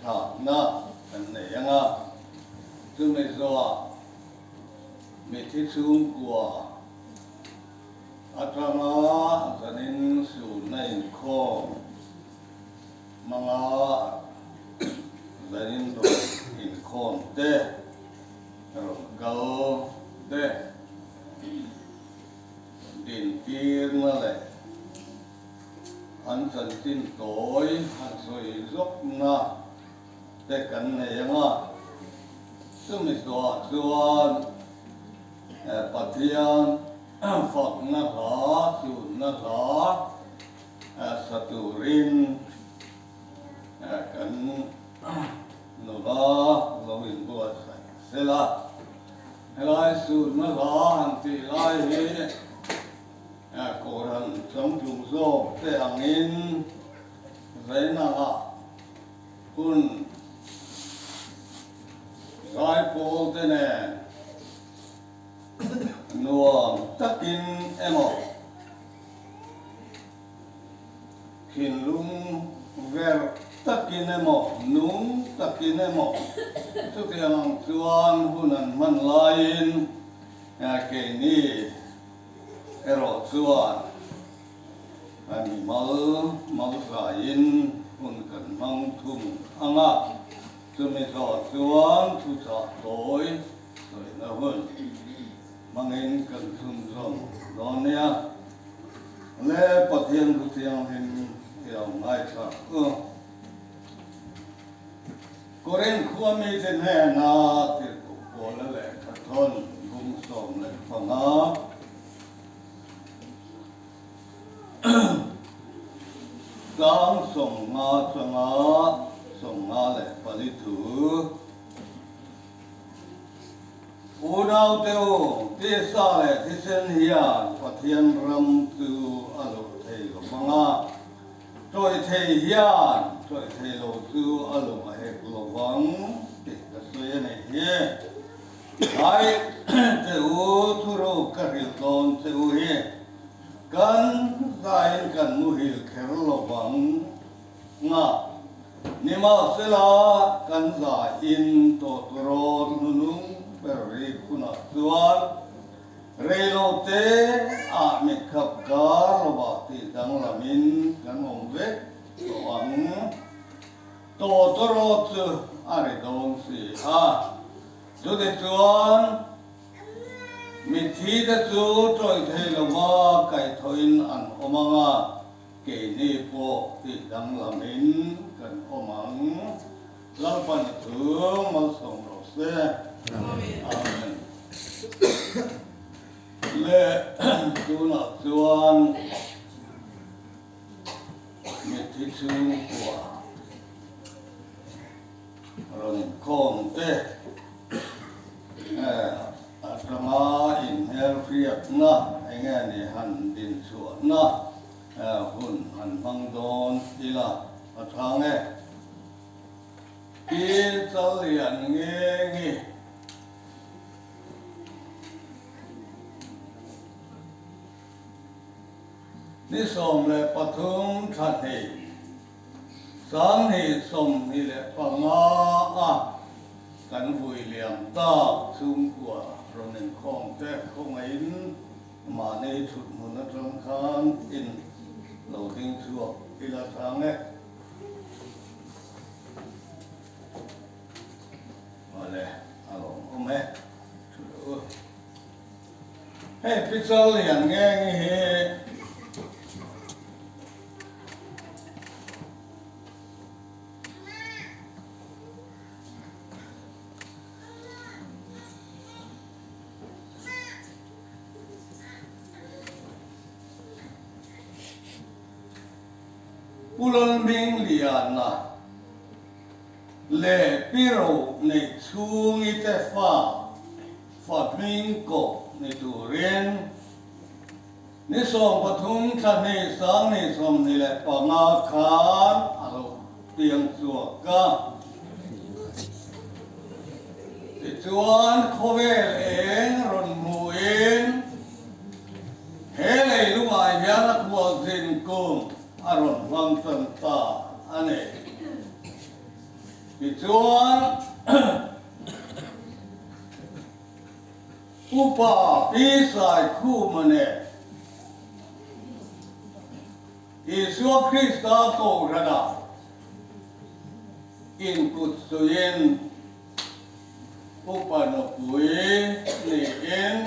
thả na cần này nga chúng này do mình thích xuống của atrama zanin su này kho manga zanin do in khom te rồi gấu te din kia mà lại anh chân tin tối anh soi dốc na te cần này nga chúng mình do Patian Phật na hả su na hả saturin cần nó lo hình bùa sẽ là lại su na hả hành tỷ lại hết cổ thần sống chung số te angin vậy na hả kun sai po te ne nuông takin emo khin lung ver takin emo nung takin emo tu tiang chuan hunan man lain ke ni ero chuan ani mal sain hun kan mang thum anga chumi tho chuan thu cha tối rồi na hun mangin kan thum zom donia le pathian thu tiang hin yau ngai cha koren khuami ten he na tir ko la le thon bung som le phanga gang song nga changa song nga le pali thu Udau teo te sa le te sen hian pathian ram tu alo thei lo manga troi thei hian troi thei lo tu alo ma hek lo wang te ka soya nei he ai te u thu ro ka ril ton te u he kan zain kan mu hil kher lo wang nga nima sela kan za in to tro nunung beri kuna tuan relote a mikap gar lobati dang lamin kan mongve toang to torot ari dong si a jude tuan mithi de chu troi thei lova kai thoin an omanga ke ni po ti dang lamin kan omang lalpan tu mal song ro se Amen. Le tuna tuan metisu kwa ron kong te atama in her friat na enge ni han din suat na hun han bang don ila athange ki chalian nge ni som le pathum that hi sang hi som hi le panga a kan vui liam ta chung kwa ronen khong te khong in ma nei thut mun na trong khan in lo ding chuak ila thange ale alo ome chu hey pixel lian nge hi Pulan bing lian na le piro ne chung ite fa bing ko ne turen ni som pathum tha ne sang ne som ni le pa nga khan alo tiang chua ka ti chuan khovel eng ron mu en he le lu ai hian a khua zin kum aron vang tan ta ane thì chuan upa pi sai khu mà nè Isu Krista cầu ra đó in cút suyen upa no pui ni in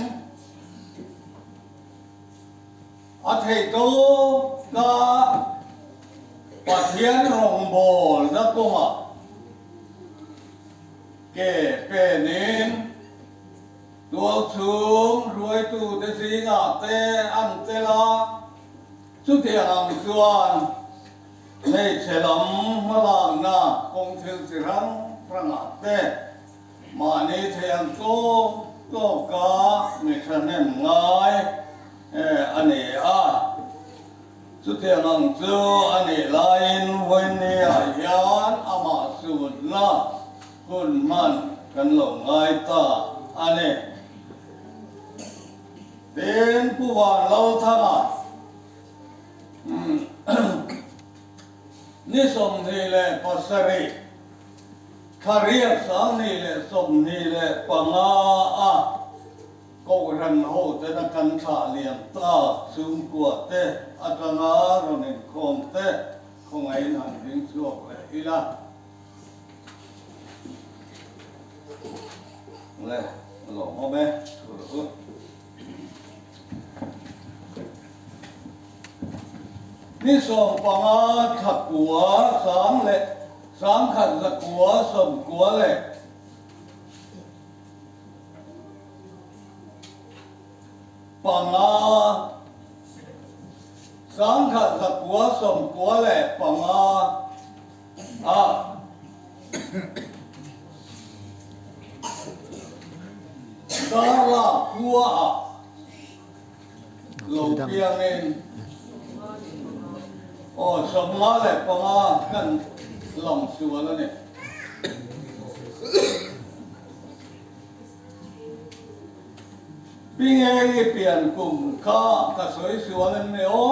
a thầy tô ca Phật hiến hồng bồ ra công ạ kể bề nên đuốc xuống rồi tu tế sĩ ngạ tế ăn tế la chút thiện hàng xuân này sẽ lắm mà làm na công thiện sĩ răng ra ngạ tế mà này thiện tô tô ca này sẽ nên ngay anh ấy chút thiện hàng xuân anh ấy lain huynh này hiến ama sụt na hun man kan lòng ngay ta anh ấy đếnผู้ว่าเราทั้งนี่สมนี่แหละปัสริขเรียกสามนี่แหละสมนี่แหละปังอาก็รันโหแต่นักการชาเลียมตาสูงกว่าเตอัตงาโรนิคงเตคงไอ้นั่นดิ้งสวกเลยอีละเลยหลงเอาไหมถูกนี่ส่งปังอาขัดกัวสามเลยสามขัดสักกัวสมกัวเลยปังอาสามขัดสักกัวสมกัวเลยปังอาดารากัวลงเพียงเองโอ้สมมาเลยปังอากันหลงชัวแล้วเนี่ยปีเองเปลี่ยนกลุ่มข้ากระสวยชัวนั่นไม่โอ้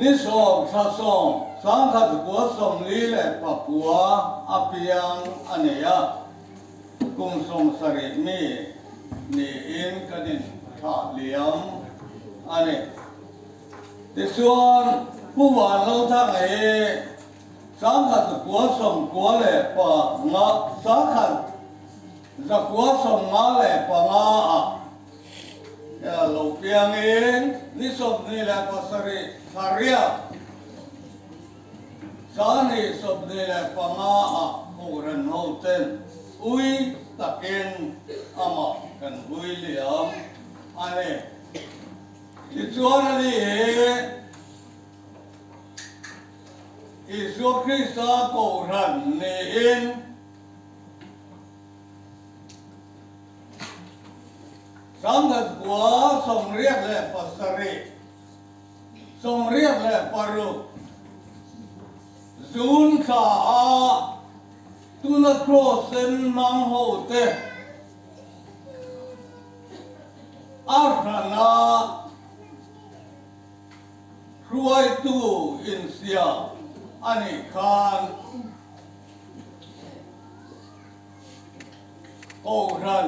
นี่ส่งชาส่งสามขัดกัวสมลีเลยปักกัวอาเปียงอันเนี้ยกุมสมสริมีนี่อินกันดินขาเลี้ยงอันนี้แต่ส่วนผู้ว่าเราทั้งสามขัดกัวสมกัวเลยปะงาสามขัดจะกัวสมงาเลยปะงาเราเพียงเองนี่สมนี่แหละปัสริคาริยสานี่สมนี่แหละปะงาโอรันโฮเทนอุ้ยตะเกียนอามากันอุ้ยเหลี่ยมอันนี้ที่ส่วนนี้อิสุคริสต์โกรันนี่เองสามขัดกัวส่งเรียกเลยปัสริส่งเรียกเลยปารุซูนข้าตุนโครเซนมังโฮเตอารานารวยตูอินเซียอันนี้คานโอรัน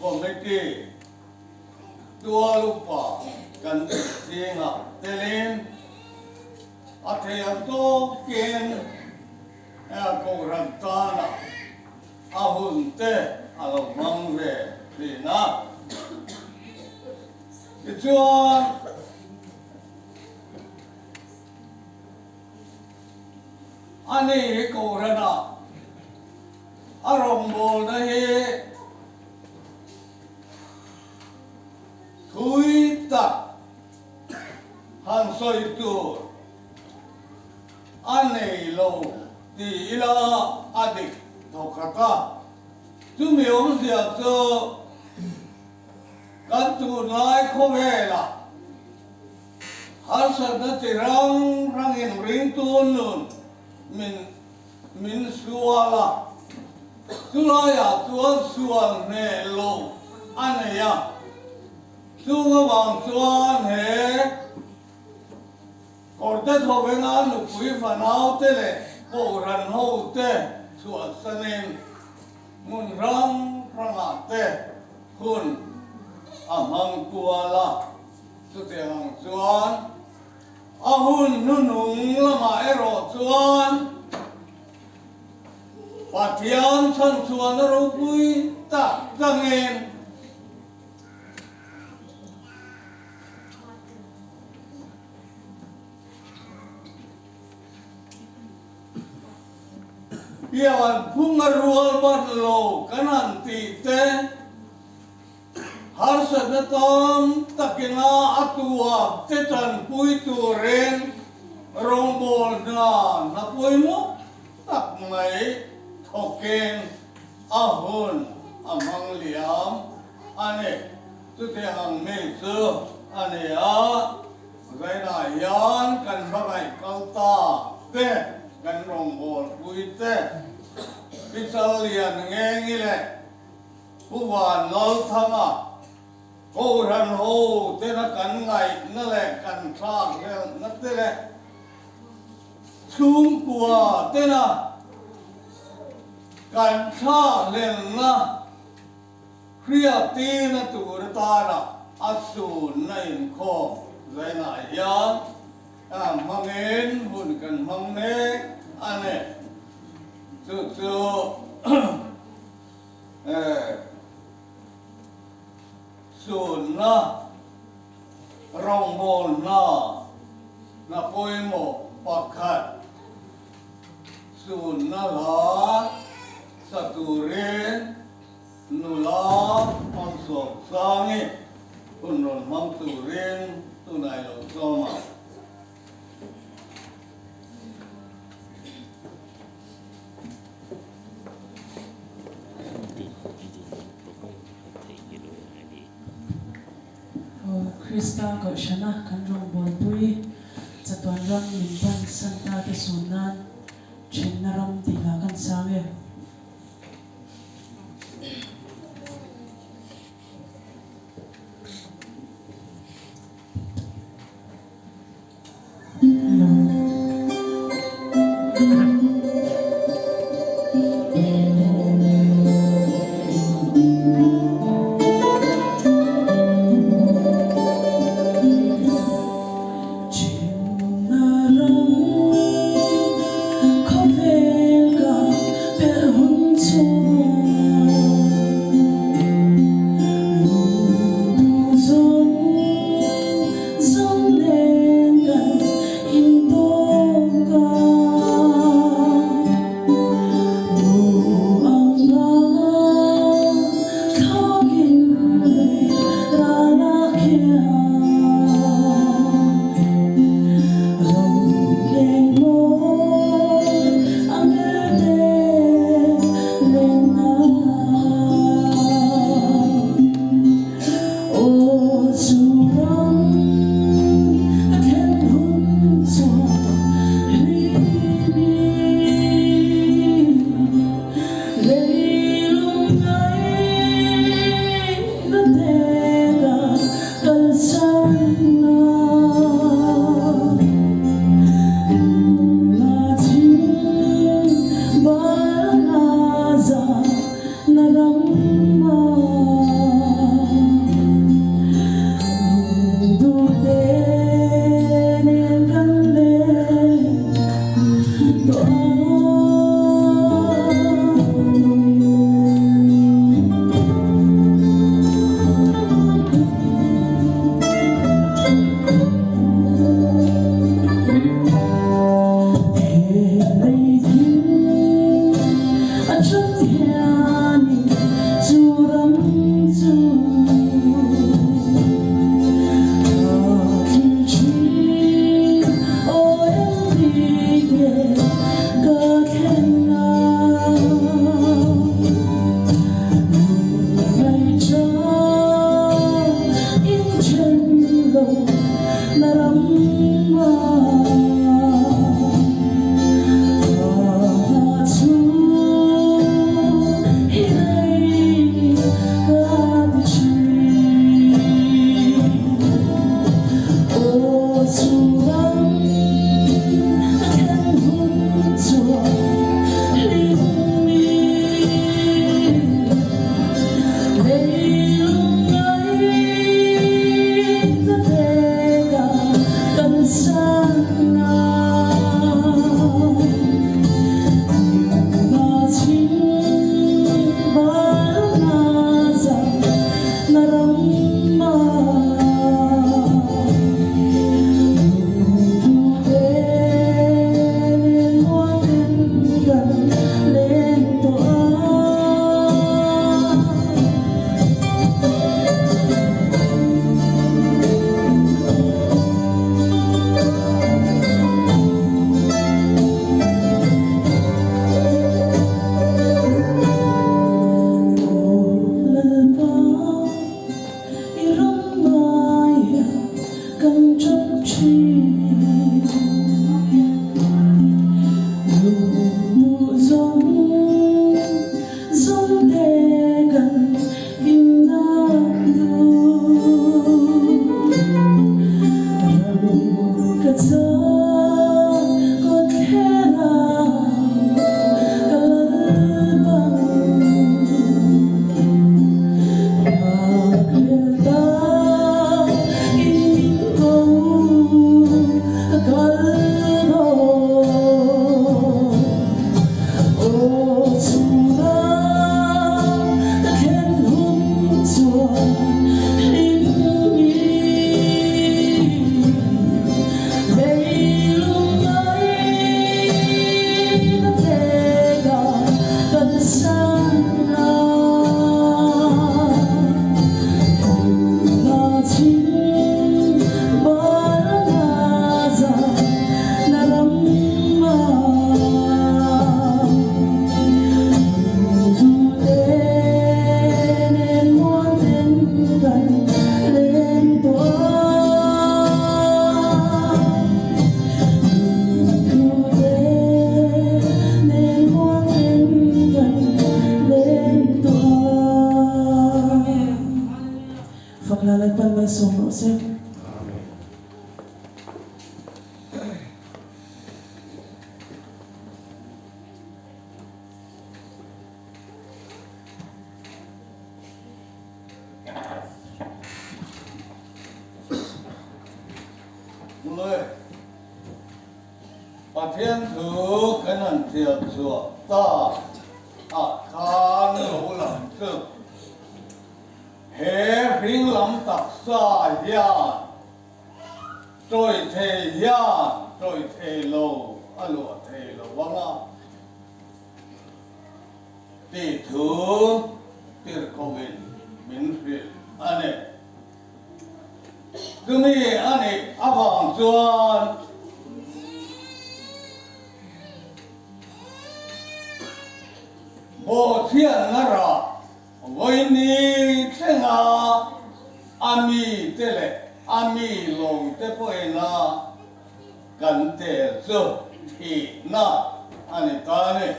บ่ไม่ตีตัวลูกป่ากันเสียงเตลินอาเทียมโตเกนโกรันตานะอาหุนเตอาลมังเวลีนะอีจวนอันนี้โกรันอารมณ์โบนะเฮทุยตักฮันซอยตัวอันนี้โลตีลาอดิกทอกตาจุมีอมเสียเจอกันตูนายโคเวล่ะฮันสันนัติรังอินริงตูนุนมินสัวล่ะตุลายาตัวสัวเนโลอันนี้ยตัวบางส่วนเหกอดเด็ดหัวงานลูกคุยฝันเอาเตะเลย bộ rần hô tê chuột sân em mun rong rong ạ tê hun hăng cua la chu te hăng chuan hun nu nung lama ero chuan Pathian san chuan ro pui ta zangen Biawan bunga rual bat lo kanan ti te har sa na tam takina atua te tan pui tu ren rong bol na pui mo tak mai thoken ahun amang liam ane tu te hang me su ane a zai na yan kan bagai kalta te kan rong bol pui te Pisalian ngengi le Puwan lol thama Ho ran ho te na kan ngai na le kan thak le na te le Chung kwa te na kan thak le na Kriya ti na tu ta na asun na in ko zai na yan Mangin hun kan mang ne ane Su sun na rong bol na poi mo pakhat sun na la saturin nula ang sok sangi unron mang turin tunay lo soma Krista ko siya na kanrong bolpui sa tuan ram mintan santa ke sunan chin na ram tila kan sange bal som ro se người và thiên thứ cái năng thiệt sửa ta khan lỗ lắm chứ hệ phím lắm tạc xa hiền trôi thề hiền trôi thề lâu lụa thề lâu vắng á tỷ thứ tỷ cầu mình phiền anh ấy cứ mi anh ấy vàng chuan bộ thiên ra với ni thế nào ami thế lệ ami lòng thế phải na gần thế rồi thì na anh ấy ta này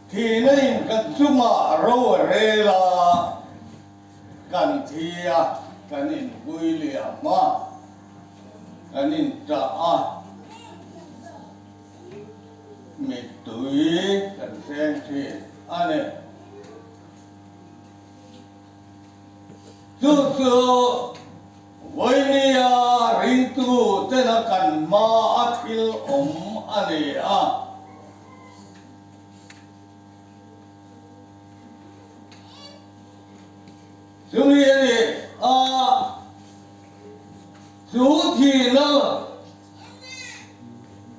thì nên gần chung mà rồi rê là gần thì gần nên vui liệt mà gần nên trả mệt tuổi gần xem thì anh ấy chú với nia riêng tu tên là cần ma athil anh ấy chú này chú thì nó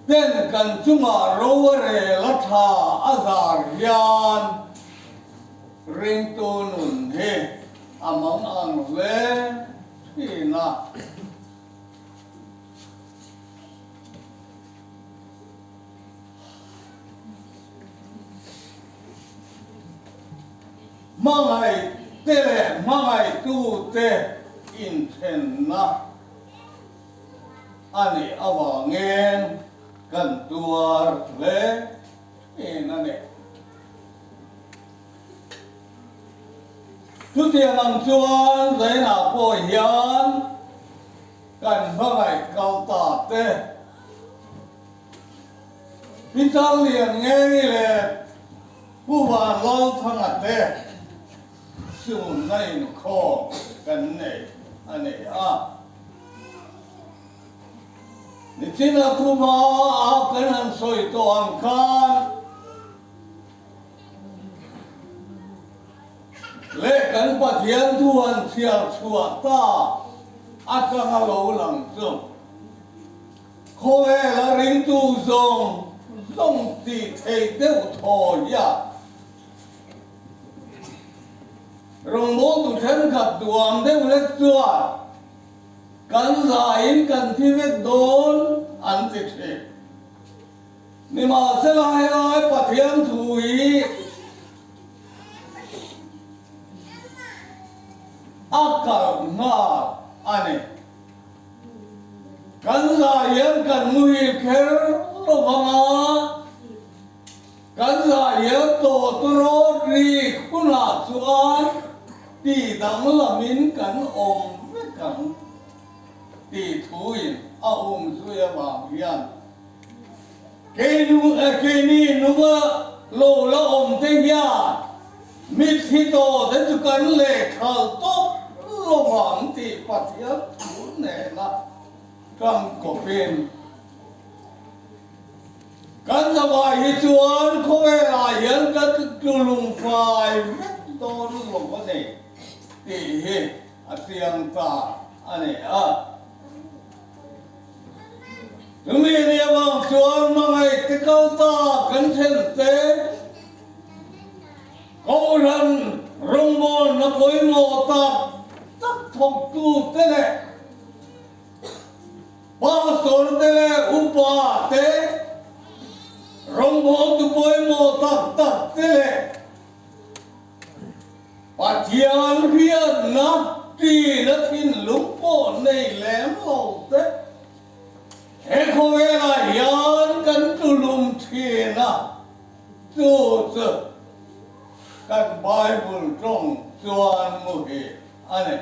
tên cần chúng mà râu rề lát hà azar yan riêng tu nụn he among ang về thì na mangai tele mangai tu te in chen na ani awangen kan tuar le inane tu tiang ang chuan zai na po hian kan mangai kau ta te bin chang lian nge le pu wa lo thang a te su nai kho kan nei ane ni tina kuma kan han soi to ang kan le kan pathian thuan sial chua ta atanga lo lang chu khoe la ring tu zong ti thei deu tho ya rong mo tu then khat duam deu le chua kan zain kan thi vek don an ti the ni ma se lai pathian thui akal nga ane kan zain kan mui kher lo vanga kan zain to tro ri kuna chuan ti dang lamin kan om vek kan ti thui suya bang hian ke ni nu lo la om te ya mit hi to de tu kan le khal to lo bang ti pathian thu ne na kam ko pen kan zawa hi chuan khoe la hian ka tu lung fai to lo ko ne ti hi atiang ta ane Tumi ni abang chuan mangai tikau ta kan chen te kau ran rong mon na poi mo ta tak thok tu te le ba sol te le upa te rong mo tu poi mo tak te le pathian hian na ti na thin lung po nei lem lo te Ekovela hian kan tulum thina tu kan Bible trong chuan mu hi อันนี้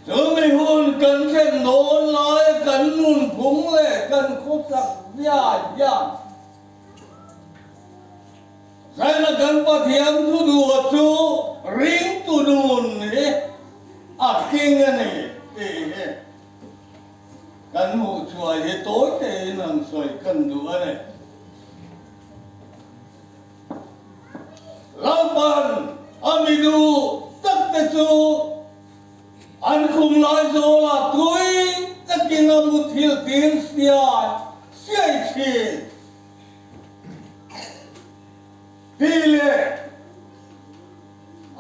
จะไม่หุ่นกันเช่นโดนลายกันนุ่นผงเล่กันคุกสักยาใส่ละกันปะเทียมทุดูจูริงตุนุนนี่อาคิงนี่กันหูช่วยให้โตเตนังสวยกันดูอะไรลำปันอามิดูตักเตจูอันคุมลายโซลาตุยตะกินมุทิลตินเสียชีทีเล่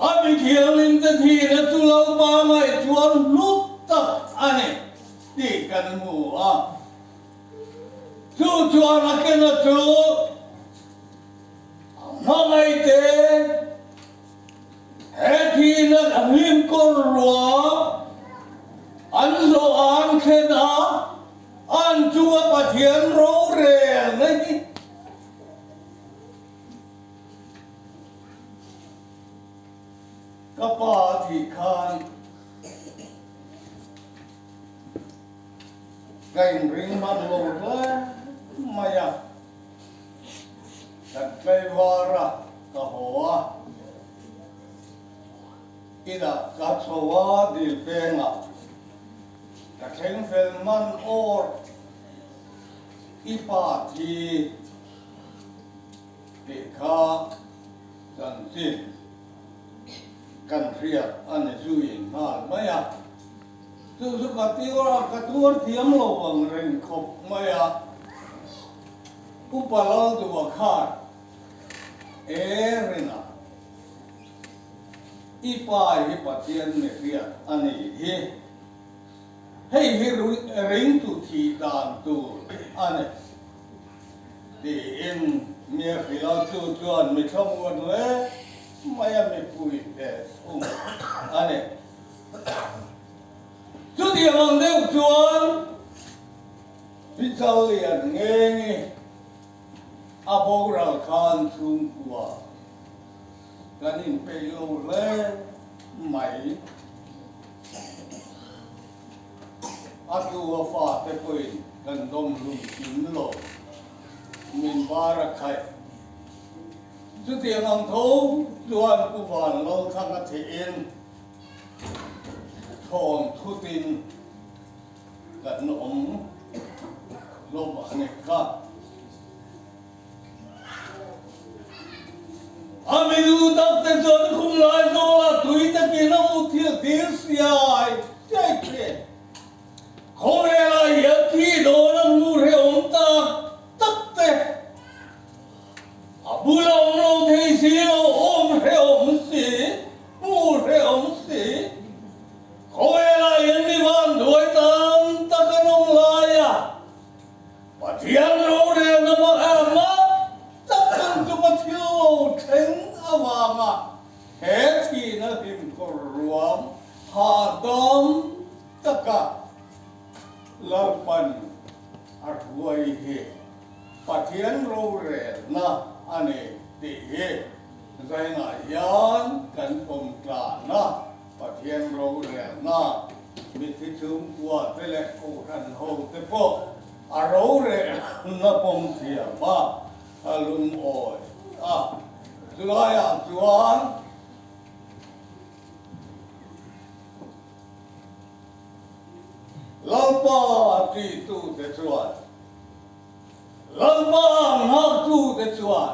อามิเทียลินตะทีนะจุลาบาไม่ชวนลุตตักอันนี้ที่กันหูจูชวนนักเนะจูมาไม่เตะเฮทีนักหิมกอรัวอันโซอันเขนาอันจัวปะเทียนโรเรนี่ก็ปาที่คานไก่ริงมันโลดเลยไม่อยากแต่ไก่วาระก็หัวอีดักกัดสวาดิลเป็นอ่ะแต่เข่งเฟลมันโอร์อีปาทีติคาสันติกันเรียกอันนี้ช่วยหาไม่อยากคือสุขติว่ากระตุ้นเทียมโลวังเริงคบไม่อยากอุปลาตัวขาดเอรินะอีปายฮิปเทียนเมเรียอันนี้ให้ริงตุทีดานตูอันนี้ดีอินเมียฟิลาจูจวนไม่ชอบวันเลยไม่ยังไม่พูดแต่อันนี้จุดที่มันเดือดจวนพิจารณาเงี้ยอาบอกเราคันทุ่งกัวกันอินไปโลเล่ไม่อาตัวฟ้าเตปอยกันดมลุงกินโลมินบารักใครจุดที่มันทุ่งจวนกุบาลโลข้างที่อินทองทุตินกันนมลมอันนี้ก็อามิดูตักแต่จนคุมลายโซลาตุยตะกินมุทิลติสยายใจเกศขอเวลาเหยียดที่โดนมูเรอมตาตักแต่บุลาโนเทศิโลอมเรอมสีมูเรอมสีขอเวลาเห็นนิวันด้วยตามตะกันองลายปัจจัยโรเรนมาแอมาตะกันจุมาทิโลเข็งอวามะเหตุที่นักหิมกรวมหาดมตะกะลาปันอัดไว้เหปัจจัยโรเรนะอันนี้ดีเหใจน่ะยานกันปมกลานะปะเทียนโรเรนะมิถิชุมกัวเตเลโกรันโฮเตโปอาโรเรนะปมเทียบ้าอาลุมโอยสุดายจวนลำบากที่ตู้เตจวนลำบากหักตู้เตจวน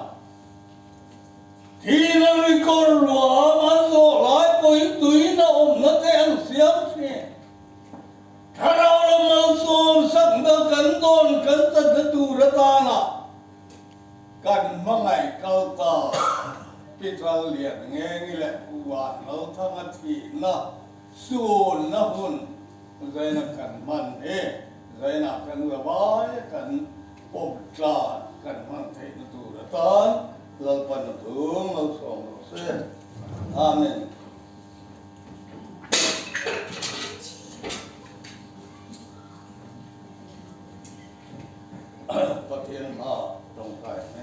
ที่นั่นมีคนรัวมันโซ่หลายปุยตุยน้ำนั่นเองเสียงเสียถ้าเราละมันโซ่สักเดินกันโดนกันตัดตูระตานะกันมาไงเกาตาพิจารณาเงี้ยแหละกูว่าเราทั้งอาทิตย์นะส่วนนะหุ่นใจนักกันมันใจนักกันระบายกันปกจากันมันเทนตูระตานเราปันถึงเราสองเราเสียอาเมนประเทศมาตรงไปใน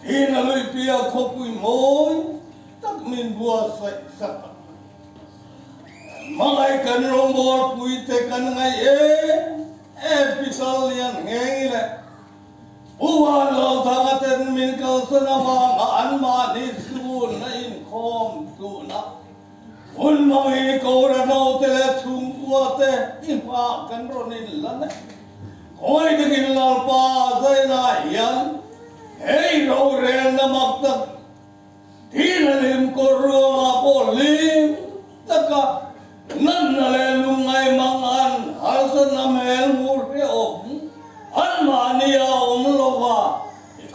ที่ ที่นั่นเลยเปียขบุยมอยตักมินบัวใส่สักมาไงกันรองบอลปุยเตกันไงพิซาเลียนเงี้ยแหละผู้ว่าเราทางเต็นมินกัลสนามาอันมาดิสูนในอินคอมสูนะอุนมาฮีโกระนาวเตลชุงกัวเตอินพากันรนิลลันคอยตะกินลาปาใจนายันเฮ้ยเราเรียนนมักตักที่นั่นลิมก็รัวมาโปลิมตะกะนั่นนั่นเลยลุงไงมังอันฮัสนาเมลมูเรอมอันมานียอมโลวา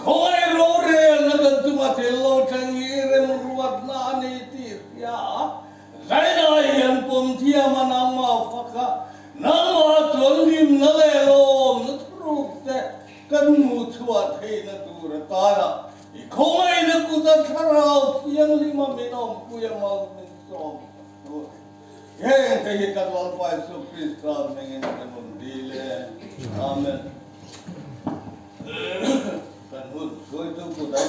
คอยเราเรียนนักตุมาเทลโลชังยีเรมรวดนานีติยาใจนายันปมเทียมานามาฟักะนามาจนลิมนั่นเลยลมนักรูปเตกันมุชวะเทนตูระตาระคอยนักกุตชะราวเทียงลิมามินอมกุยมามินสอมเฮ้ยที่กันวันไปสุคริสต์การมิงกันมุนดีเลยอาเมนกันหุ่นช่วยทุกคนได้